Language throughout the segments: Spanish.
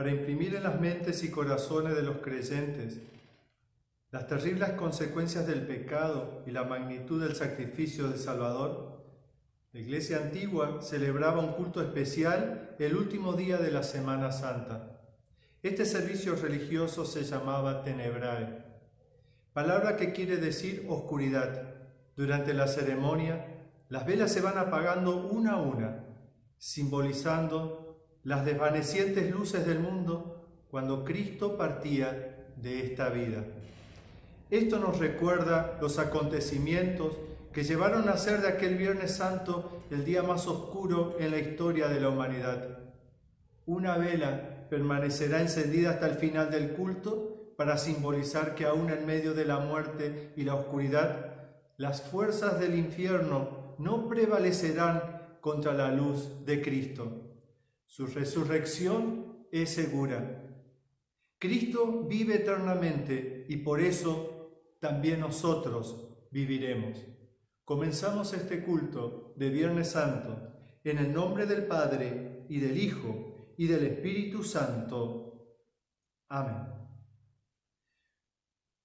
para imprimir en las mentes y corazones de los creyentes las terribles consecuencias del pecado y la magnitud del sacrificio del Salvador, la Iglesia antigua celebraba un culto especial el último día de la Semana Santa. Este servicio religioso se llamaba Tenebrae, palabra que quiere decir oscuridad. Durante la ceremonia, las velas se van apagando una a una, simbolizando las desvanecientes luces del mundo cuando Cristo partía de esta vida. Esto nos recuerda los acontecimientos que llevaron a ser de aquel Viernes Santo el día más oscuro en la historia de la humanidad. Una vela permanecerá encendida hasta el final del culto para simbolizar que aún en medio de la muerte y la oscuridad, las fuerzas del infierno no prevalecerán contra la luz de Cristo. Su resurrección es segura. Cristo vive eternamente y por eso también nosotros viviremos. Comenzamos este culto de Viernes Santo en el nombre del Padre y del Hijo y del Espíritu Santo. Amén.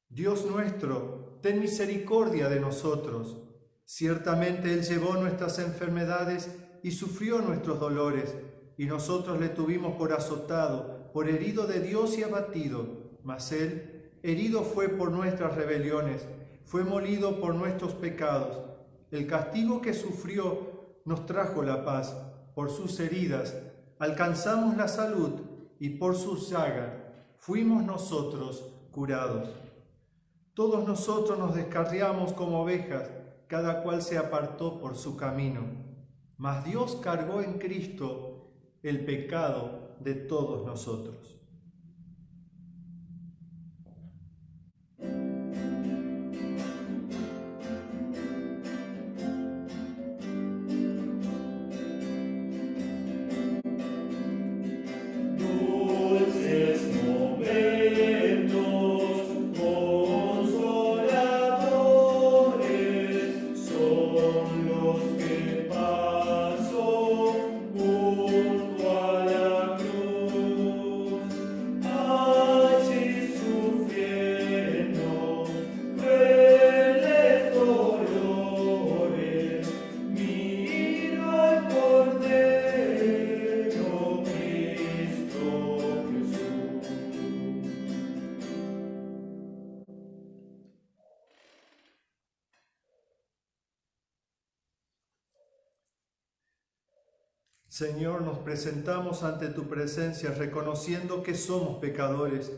Dios nuestro, ten misericordia de nosotros. Ciertamente Él llevó nuestras enfermedades y sufrió nuestros dolores, y nosotros le tuvimos por azotado, por herido de Dios y abatido. Mas Él, herido fue por nuestras rebeliones, fue molido por nuestros pecados. El castigo que sufrió nos trajo la paz. Por sus heridas alcanzamos la salud y por sus llagas fuimos nosotros curados. Todos nosotros nos descarriamos como ovejas, cada cual se apartó por su camino. Mas Dios cargó en Cristo el pecado de todos nosotros. Señor, nos presentamos ante tu presencia reconociendo que somos pecadores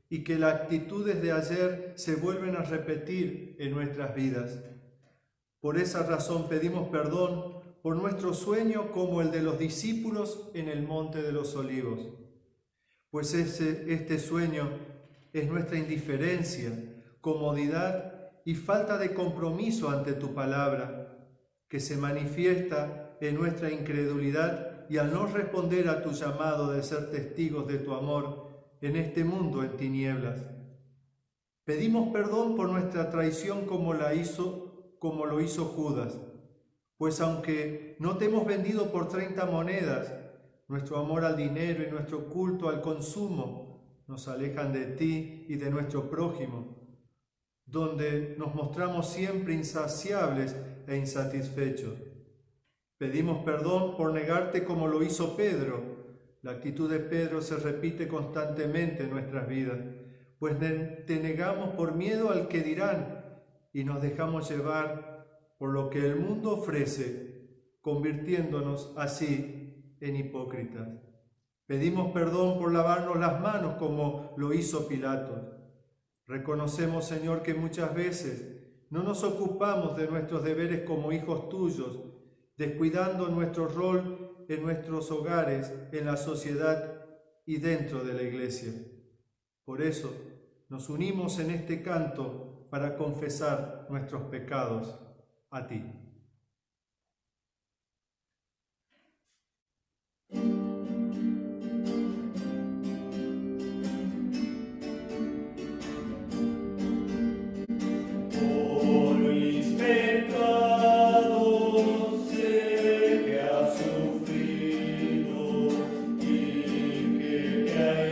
y que las actitudes de ayer se vuelven a repetir en nuestras vidas. Por esa razón pedimos perdón por nuestro sueño como el de los discípulos en el Monte de los Olivos, pues este sueño es nuestra indiferencia, comodidad y falta de compromiso ante tu palabra, que se manifiesta en nuestra incredulidad y al no responder a tu llamado de ser testigos de tu amor en este mundo en tinieblas. Pedimos perdón por nuestra traición como lo hizo Judas, pues aunque no te hemos vendido por 30 monedas, nuestro amor al dinero y nuestro culto al consumo nos alejan de ti y de nuestro prójimo, donde nos mostramos siempre insaciables e insatisfechos. Pedimos perdón por negarte como lo hizo Pedro. La actitud de Pedro se repite constantemente en nuestras vidas, pues te negamos por miedo al que dirán y nos dejamos llevar por lo que el mundo ofrece, convirtiéndonos así en hipócritas. Pedimos perdón por lavarnos las manos como lo hizo Pilato. Reconocemos, Señor, que muchas veces no nos ocupamos de nuestros deberes como hijos tuyos, descuidando nuestro rol en nuestros hogares, en la sociedad y dentro de la Iglesia. Por eso nos unimos en este canto para confesar nuestros pecados a ti. Yeah.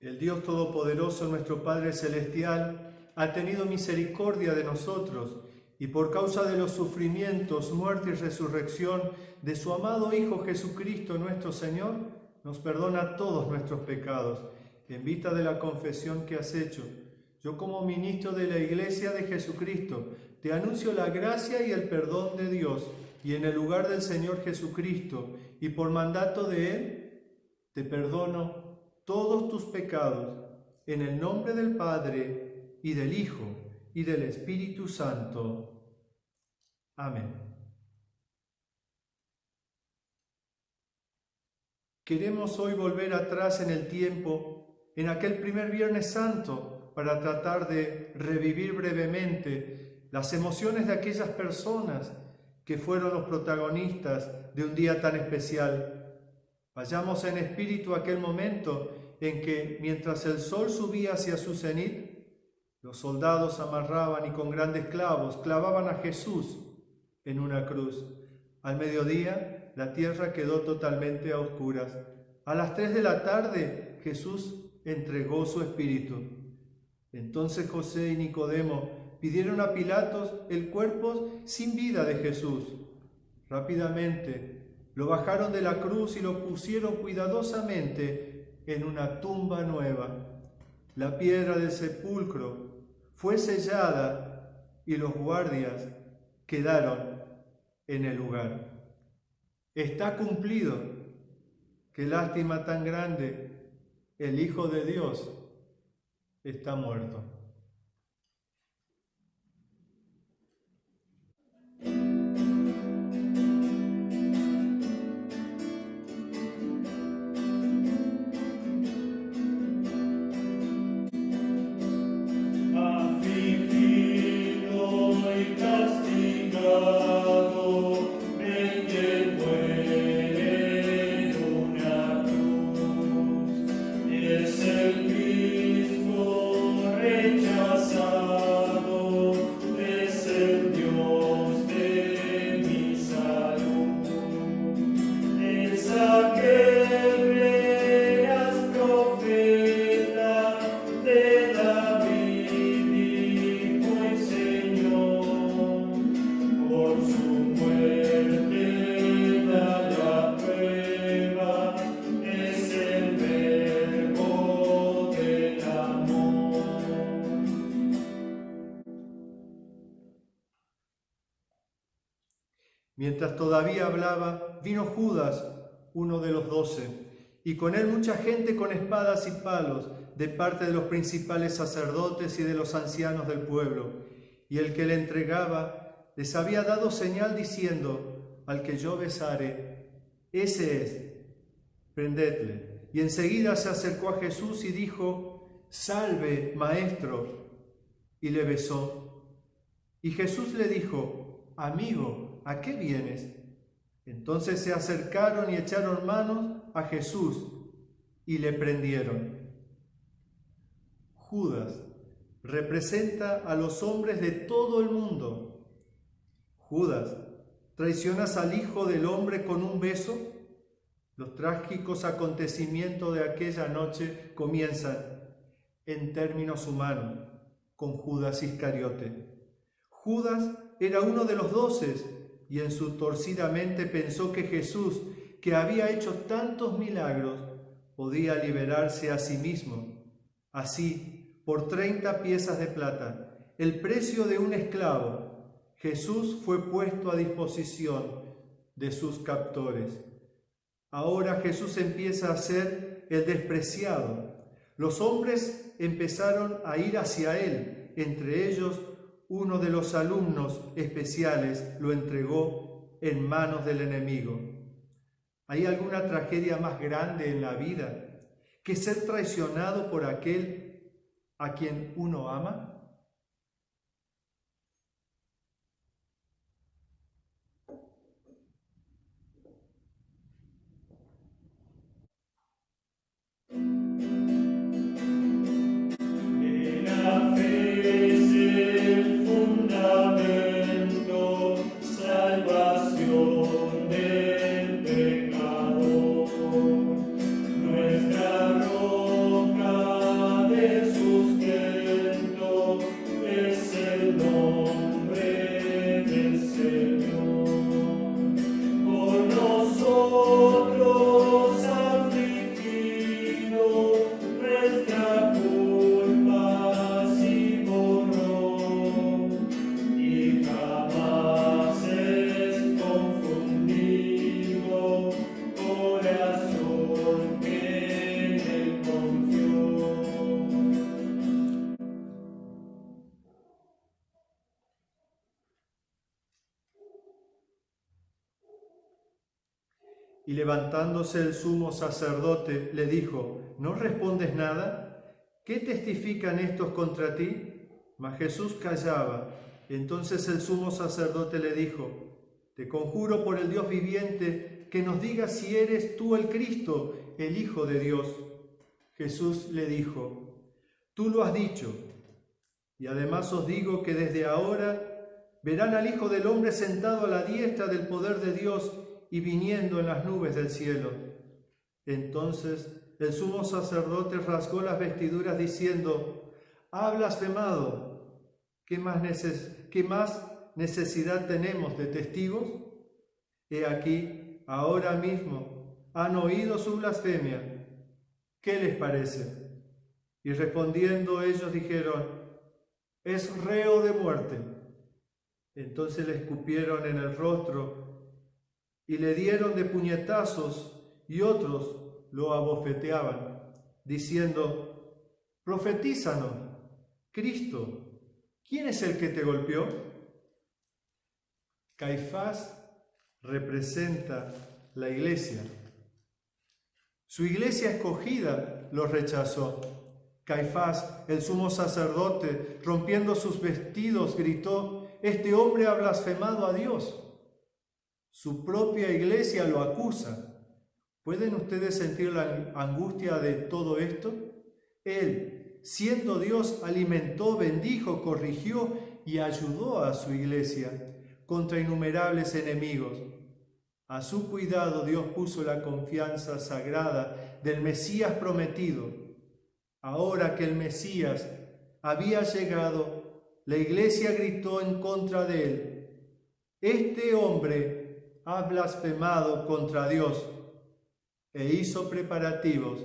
El Dios Todopoderoso, nuestro Padre Celestial, ha tenido misericordia de nosotros y por causa de los sufrimientos, muerte y resurrección de su amado Hijo Jesucristo nuestro Señor, nos perdona todos nuestros pecados. En vista de la confesión que has hecho, yo como ministro de la Iglesia de Jesucristo, te anuncio la gracia y el perdón de Dios, y en el lugar del Señor Jesucristo, y por mandato de Él, te perdono todos tus pecados, en el nombre del Padre, y del Hijo, y del Espíritu Santo. Amén. Queremos hoy volver atrás en el tiempo, en aquel primer Viernes Santo, para tratar de revivir brevemente las emociones de aquellas personas que fueron los protagonistas de un día tan especial. Vayamos en espíritu a aquel momento en que, mientras el sol subía hacia su cenit, los soldados amarraban y con grandes clavos clavaban a Jesús en una cruz. Al mediodía, la tierra quedó totalmente a oscuras. A las 3 de la tarde, Jesús entregó su espíritu. Entonces José y Nicodemo pidieron a Pilatos el cuerpo sin vida de Jesús. Rápidamente lo bajaron de la cruz y lo pusieron cuidadosamente en una tumba nueva. La piedra del sepulcro fue sellada y los guardias quedaron en el lugar. Está cumplido. Qué lástima tan grande. El Hijo de Dios está muerto. Mientras todavía hablaba, vino Judas, uno de los 12, y con él mucha gente con espadas y palos, de parte de los principales sacerdotes y de los ancianos del pueblo. Y el que le entregaba les había dado señal diciendo: al que yo besare, ese es, prendedle. Y enseguida se acercó a Jesús y dijo: salve, maestro, y le besó. Y Jesús le dijo: amigo, ¿a qué vienes? Entonces se acercaron y echaron manos a Jesús y le prendieron. Judas representa a los hombres de todo el mundo. Judas, ¿traicionas al Hijo del Hombre con un beso? Los trágicos acontecimientos de aquella noche comienzan, en términos humanos, con Judas Iscariote. Judas era uno de los 12 y en su torcida mente pensó que Jesús, que había hecho tantos milagros, podía liberarse a sí mismo. Así, por 30 piezas de plata, el precio de un esclavo, Jesús fue puesto a disposición de sus captores. Ahora Jesús empieza a ser el despreciado. Los hombres empezaron a ir hacia él, entre ellos uno de los alumnos especiales lo entregó en manos del enemigo. ¿Hay alguna tragedia más grande en la vida que ser traicionado por aquel a quien uno ama? Nuestra roca Y levantándose el sumo sacerdote, le dijo: ¿No respondes nada? ¿Qué testifican estos contra ti? Mas Jesús callaba. Entonces el sumo sacerdote le dijo: Te conjuro por el Dios viviente que nos digas si eres tú el Cristo, el Hijo de Dios. Jesús le dijo: Tú lo has dicho. Y además os digo que desde ahora verán al Hijo del Hombre sentado a la diestra del poder de Dios y viniendo en las nubes del cielo. Entonces el sumo sacerdote rasgó las vestiduras diciendo: Ha blasfemado. ¿Qué más necesidad tenemos de testigos? He aquí, ahora mismo han oído su blasfemia. ¿Qué les parece? Y respondiendo ellos dijeron: Es reo de muerte. Entonces le escupieron en el rostro y le dieron de puñetazos, y otros lo abofeteaban, diciendo: Profetízanos, Cristo, ¿quién es el que te golpeó? Caifás representa la iglesia. Su iglesia escogida lo rechazó. Caifás, el sumo sacerdote, rompiendo sus vestidos, gritó: Este hombre ha blasfemado a Dios. Su propia iglesia lo acusa. ¿Pueden ustedes sentir la angustia de todo esto? Él, siendo Dios, alimentó, bendijo, corrigió y ayudó a su iglesia contra innumerables enemigos. A su cuidado Dios puso la confianza sagrada del Mesías prometido. Ahora que el Mesías había llegado, la iglesia gritó en contra de él: Este hombre ha blasfemado contra Dios, e hizo preparativos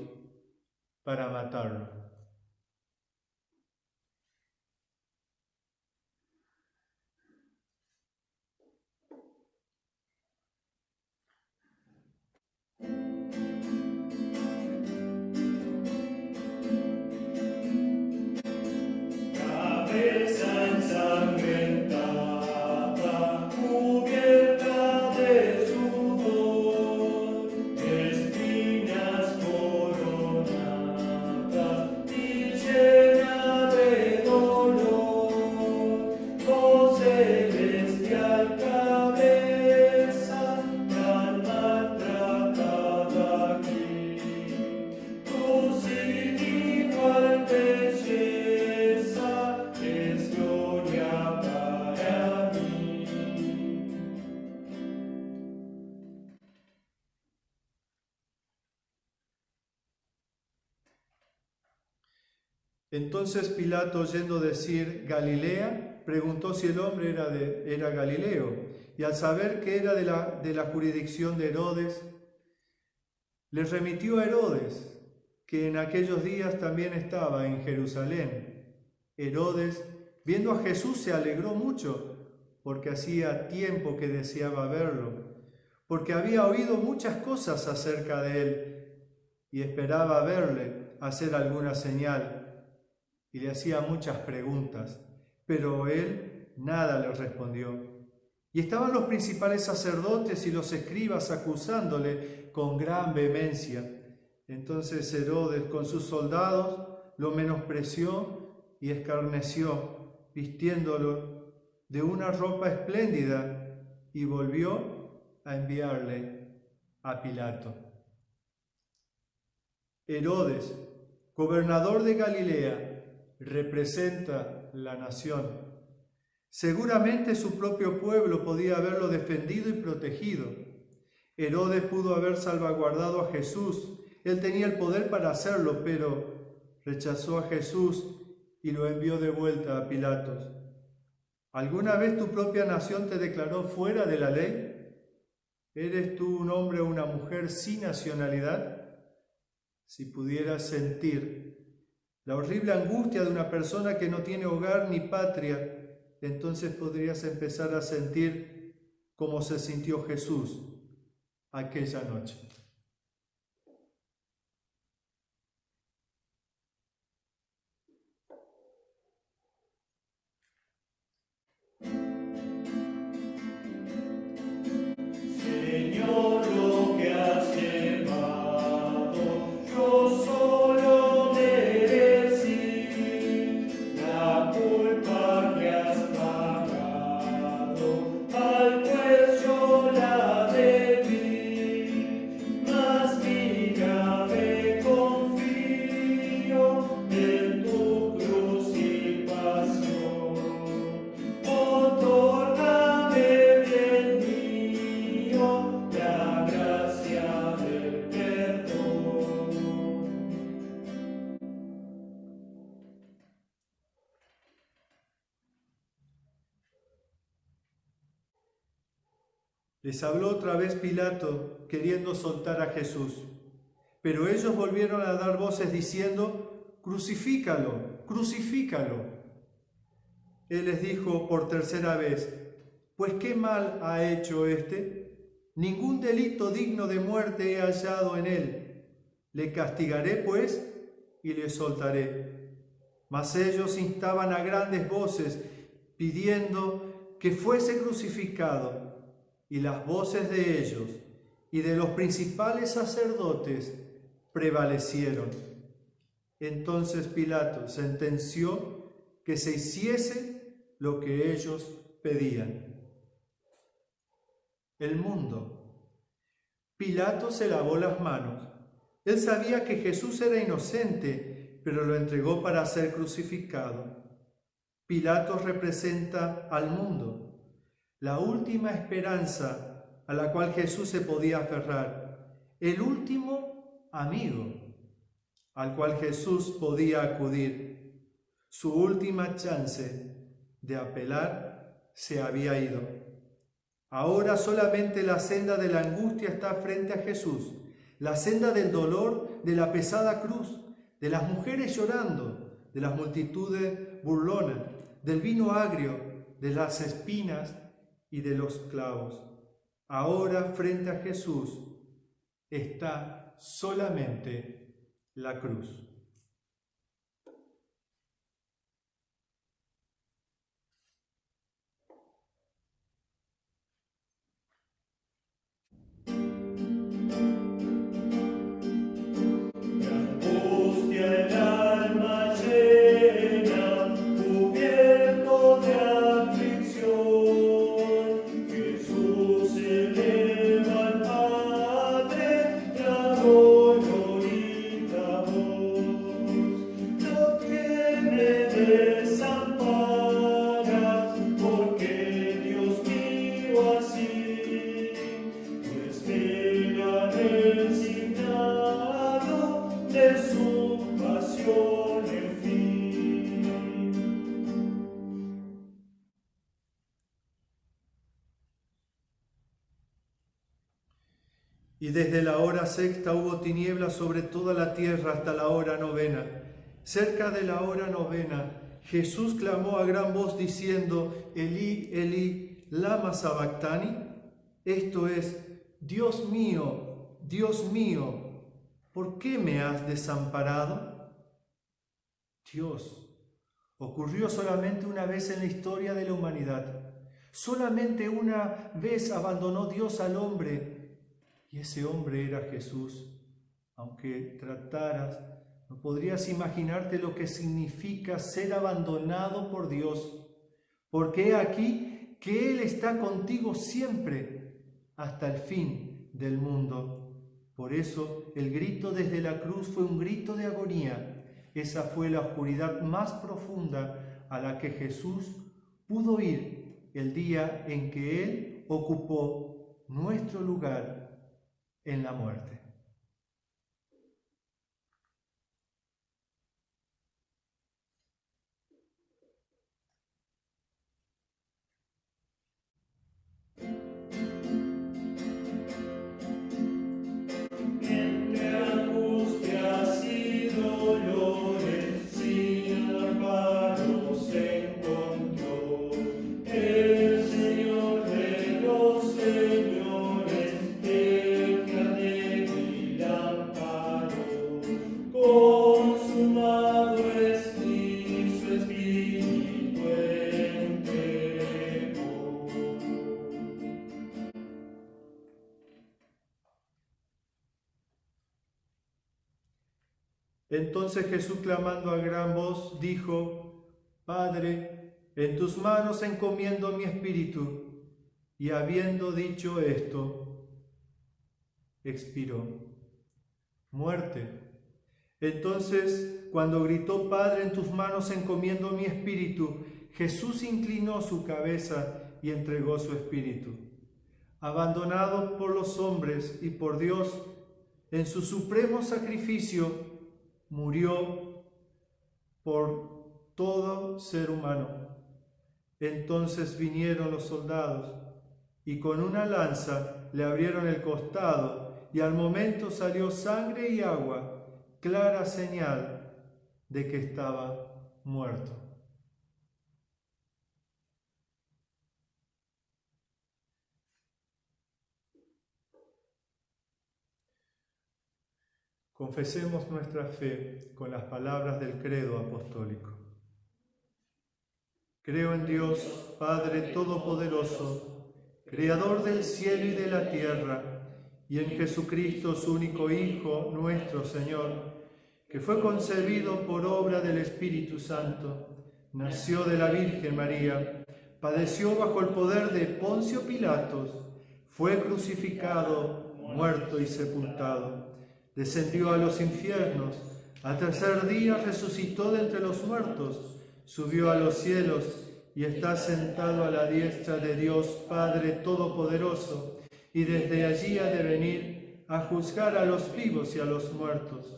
para matarlo. Cabeza ensangrentada, cubierta de sudor, espinas coronadas y llena de dolor, oh celestial cabeza tan maltratada aquí, tu sin igual belleza es gloria para mí. Entonces Pilato, oyendo decir Galilea, preguntó si el hombre era Galileo, y al saber que era de la jurisdicción de Herodes, le remitió a Herodes, que en aquellos días también estaba en Jerusalén. Herodes, viendo a Jesús, se alegró mucho, porque hacía tiempo que deseaba verlo, porque había oído muchas cosas acerca de él, y esperaba verle, hacer alguna señal, y le hacía muchas preguntas, pero él nada le respondió. Y estaban los principales sacerdotes y los escribas acusándole con gran vehemencia. Entonces Herodes con sus soldados lo menospreció y escarneció, vistiéndolo de una ropa espléndida, y volvió a enviarle a Pilato. Herodes, gobernador de Galilea, representa la nación. Seguramente su propio pueblo podía haberlo defendido y protegido. Herodes pudo haber salvaguardado a Jesús. Él tenía el poder para hacerlo, pero rechazó a Jesús y lo envió de vuelta a Pilatos. ¿Alguna vez tu propia nación te declaró fuera de la ley? ¿Eres tú un hombre o una mujer sin nacionalidad? Si pudieras sentir la horrible angustia de una persona que no tiene hogar ni patria, entonces podrías empezar a sentir cómo se sintió Jesús aquella noche. Señor, lo que has llevado, yo solo merecí la culpa que has pagado, al juez yo la debí, mas mira, me confío en tu cruz y pasión. Otórgame, bien mío, la gracia del perdón. Les habló otra vez Pilato, queriendo soltar a Jesús. Pero ellos volvieron a dar voces diciendo: «Crucifícalo, crucifícalo». Él les dijo por tercera vez: «Pues ¿qué mal ha hecho éste? Ningún delito digno de muerte he hallado en él. Le castigaré, pues, y le soltaré». Mas ellos instaban a grandes voces, pidiendo que fuese crucificado. Y las voces de ellos y de los principales sacerdotes prevalecieron. Entonces Pilato sentenció que se hiciese lo que ellos pedían. El mundo. Pilato se lavó las manos. Él sabía que Jesús era inocente, pero lo entregó para ser crucificado. Pilato representa al mundo, la última esperanza a la cual Jesús se podía aferrar, el último amigo al cual Jesús podía acudir. Su última chance de apelar se había ido. Ahora solamente la senda de la angustia está frente a Jesús, la senda del dolor, de la pesada cruz, de las mujeres llorando, de las multitudes burlonas, del vino agrio, de las espinas y de los clavos. Ahora frente a Jesús está solamente la cruz. Angustia el alma llena, cubierto de aflicción. Jesús eleva al Padre, clamor y clamor. No que me desamparas, porque Dios mío así, me espera resignado de su pasión el fin. Y desde la hora sexta hubo tinieblas sobre toda la tierra hasta la hora novena. Cerca de la hora novena, Jesús clamó a gran voz diciendo: Elí, Elí, lama sabactani. Esto es: Dios mío, ¿por qué me has desamparado? Dios, ocurrió solamente una vez en la historia de la humanidad. Solamente una vez abandonó Dios al hombre, y ese hombre era Jesús. Aunque trataras, no podrías imaginarte lo que significa ser abandonado por Dios, porque he aquí que Él está contigo siempre, hasta el fin del mundo. Por eso el grito desde la cruz fue un grito de agonía. Esa fue la oscuridad más profunda a la que Jesús pudo ir el día en que Él ocupó nuestro lugar en la muerte. Entre angustias y dolores, sin amparo se encontró el Señor de los señores, el que ha de Entonces Jesús, clamando a gran voz, dijo: Padre, en tus manos encomiendo mi espíritu. Y habiendo dicho esto, expiró. Muerte. Entonces, cuando gritó: Padre, en tus manos encomiendo mi espíritu, Jesús inclinó su cabeza y entregó su espíritu. Abandonado por los hombres y por Dios, en su supremo sacrificio, murió por todo ser humano. Entonces vinieron los soldados y con una lanza le abrieron el costado, y al momento salió sangre y agua, clara señal de que estaba muerto. Confesemos nuestra fe con las palabras del credo apostólico. Creo en Dios, Padre Todopoderoso, Creador del cielo y de la tierra, y en Jesucristo, su único Hijo, nuestro Señor, que fue concebido por obra del Espíritu Santo, nació de la Virgen María, padeció bajo el poder de Poncio Pilatos, fue crucificado, muerto y sepultado. Descendió a los infiernos, al tercer día resucitó de entre los muertos, subió a los cielos y está sentado a la diestra de Dios Padre Todopoderoso, y desde allí ha de venir a juzgar a los vivos y a los muertos.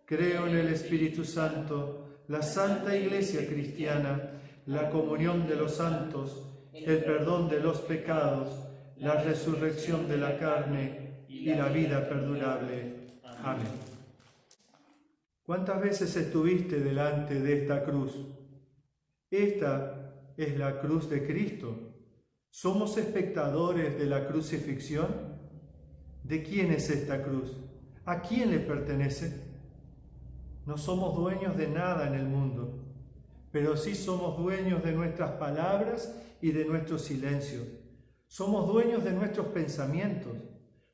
Creo en el Espíritu Santo, la Santa Iglesia Cristiana, la comunión de los santos, el perdón de los pecados, la resurrección de la carne y la vida perdurable. Amén. ¿Cuántas veces estuviste delante de esta cruz? Esta es la cruz de Cristo. ¿Somos espectadores de la crucifixión? ¿De quién es esta cruz? ¿A quién le pertenece? No somos dueños de nada en el mundo, pero sí somos dueños de nuestras palabras y de nuestro silencio. Somos dueños de nuestros pensamientos.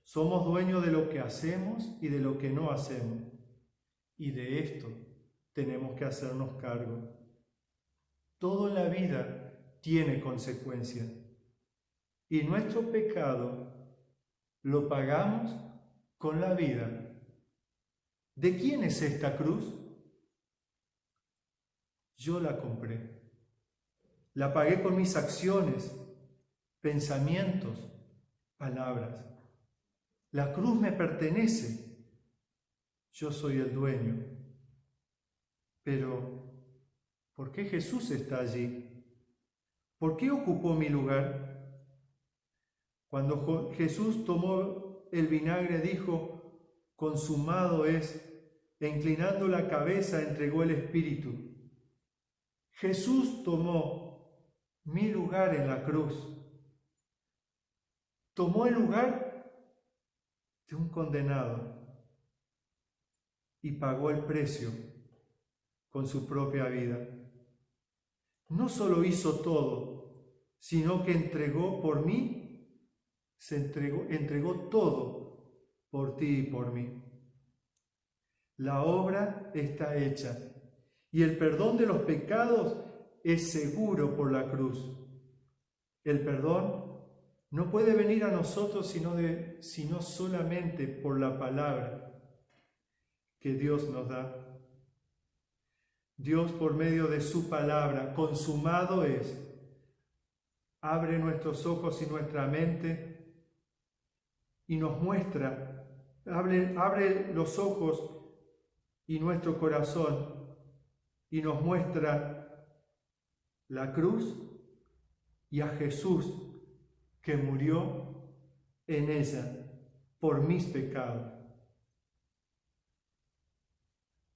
Somos dueños de lo que hacemos y de lo que no hacemos. Y de esto tenemos que hacernos cargo. Todo en la vida tiene consecuencias. Y nuestro pecado lo pagamos con la vida. ¿De quién es esta cruz? Yo la compré. La pagué con mis acciones, pensamientos, palabras. La cruz me pertenece. Yo soy el dueño. Pero, ¿por qué Jesús está allí? ¿Por qué ocupó mi lugar? Cuando Jesús tomó el vinagre, dijo: consumado es, e inclinando la cabeza entregó el Espíritu. Jesús tomó mi lugar en la cruz. Tomó el lugar de un condenado y pagó el precio con su propia vida. No solo hizo todo, sino que entregó por mí, entregó todo por ti y por mí. La obra está hecha y el perdón de los pecados es seguro por la cruz. El perdón no puede venir a nosotros sino solamente por la palabra que Dios nos da. Dios, por medio de su palabra, consumado es, abre nuestros ojos y nuestra mente y nos muestra, abre los ojos y nuestro corazón y nos muestra la cruz y a Jesús que murió en ella por mis pecados.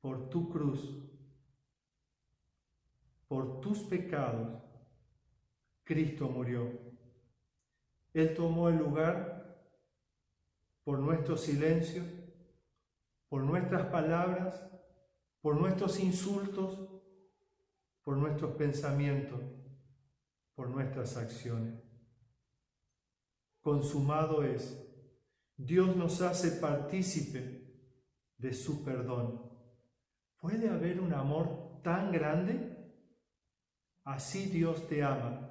Por tu cruz, por tus pecados, Cristo murió. Él tomó el lugar por nuestro silencio, por nuestras palabras, por nuestros insultos, por nuestros pensamientos, por nuestras acciones. Consumado es. Dios nos hace partícipe de su perdón. ¿Puede haber un amor tan grande? Así Dios te ama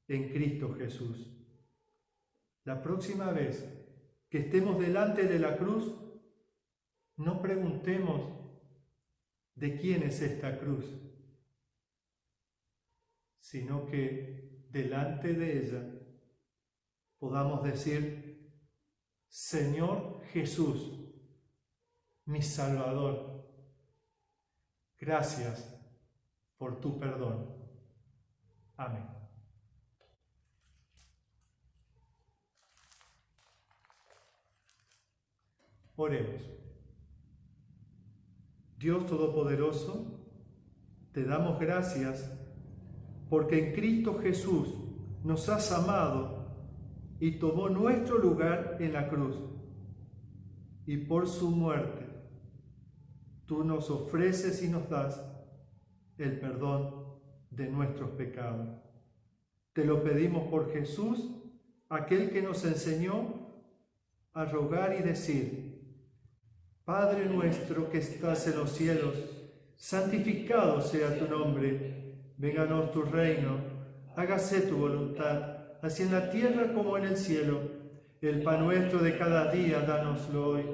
en Cristo Jesús. La próxima vez que estemos delante de la cruz, no preguntemos de quién es esta cruz, sino que delante de ella podamos decir: Señor Jesús, mi Salvador, gracias por tu perdón. Amén. Oremos. Dios Todopoderoso, te damos gracias porque en Cristo Jesús nos has amado y tomó nuestro lugar en la cruz. Y por su muerte, tú nos ofreces y nos das el perdón de nuestros pecados. Te lo pedimos por Jesús, aquel que nos enseñó a rogar y decir: Padre nuestro que estás en los cielos, santificado sea tu nombre, vénganos tu reino, hágase tu voluntad, así en la tierra como en el cielo. El pan nuestro de cada día, dánoslo hoy,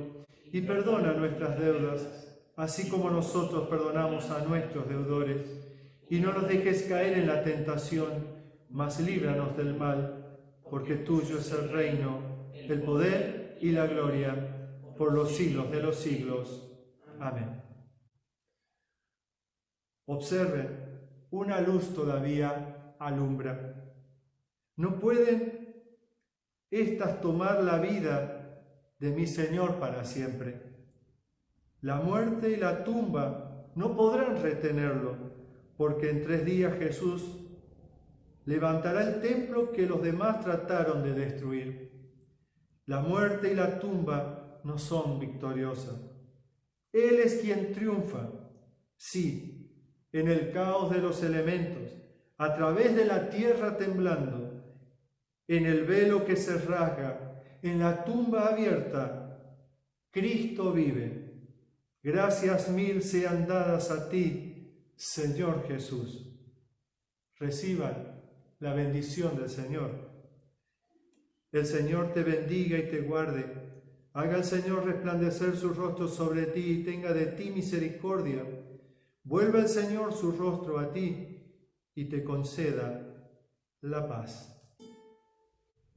y perdona nuestras deudas, así como nosotros perdonamos a nuestros deudores. Y no nos dejes caer en la tentación, mas líbranos del mal, porque tuyo es el reino, el poder y la gloria, por los siglos de los siglos. Amén. Observen, una luz todavía alumbra. No pueden estas tomar la vida de mi Señor para siempre. La muerte y la tumba no podrán retenerlo, porque en 3 días Jesús levantará el templo que los demás trataron de destruir. La muerte y la tumba no son victoriosas. Él es quien triunfa, sí, en el caos de los elementos, a través de la tierra temblando, en el velo que se rasga, en la tumba abierta. Cristo vive. Gracias mil sean dadas a ti, Señor Jesús. Reciban la bendición del Señor. El Señor te bendiga y te guarde. Haga el Señor resplandecer su rostro sobre ti y tenga de ti misericordia. Vuelva el Señor su rostro a ti y te conceda la paz.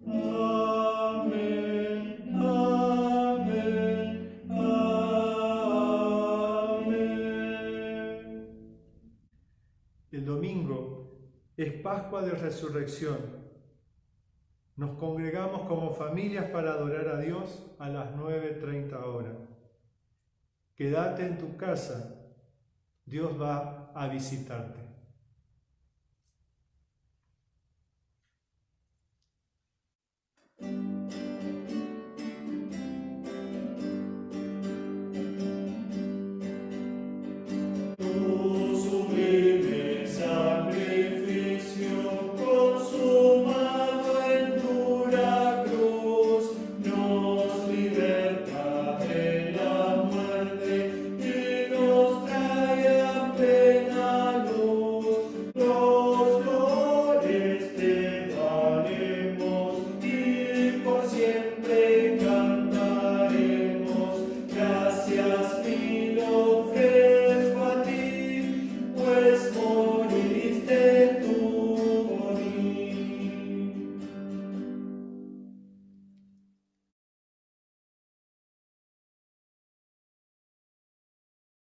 Amén, amén, amén. El domingo es Pascua de Resurrección. Nos congregamos como familias para adorar a Dios a las 9:30 horas. Quédate en tu casa, Dios va a visitarte.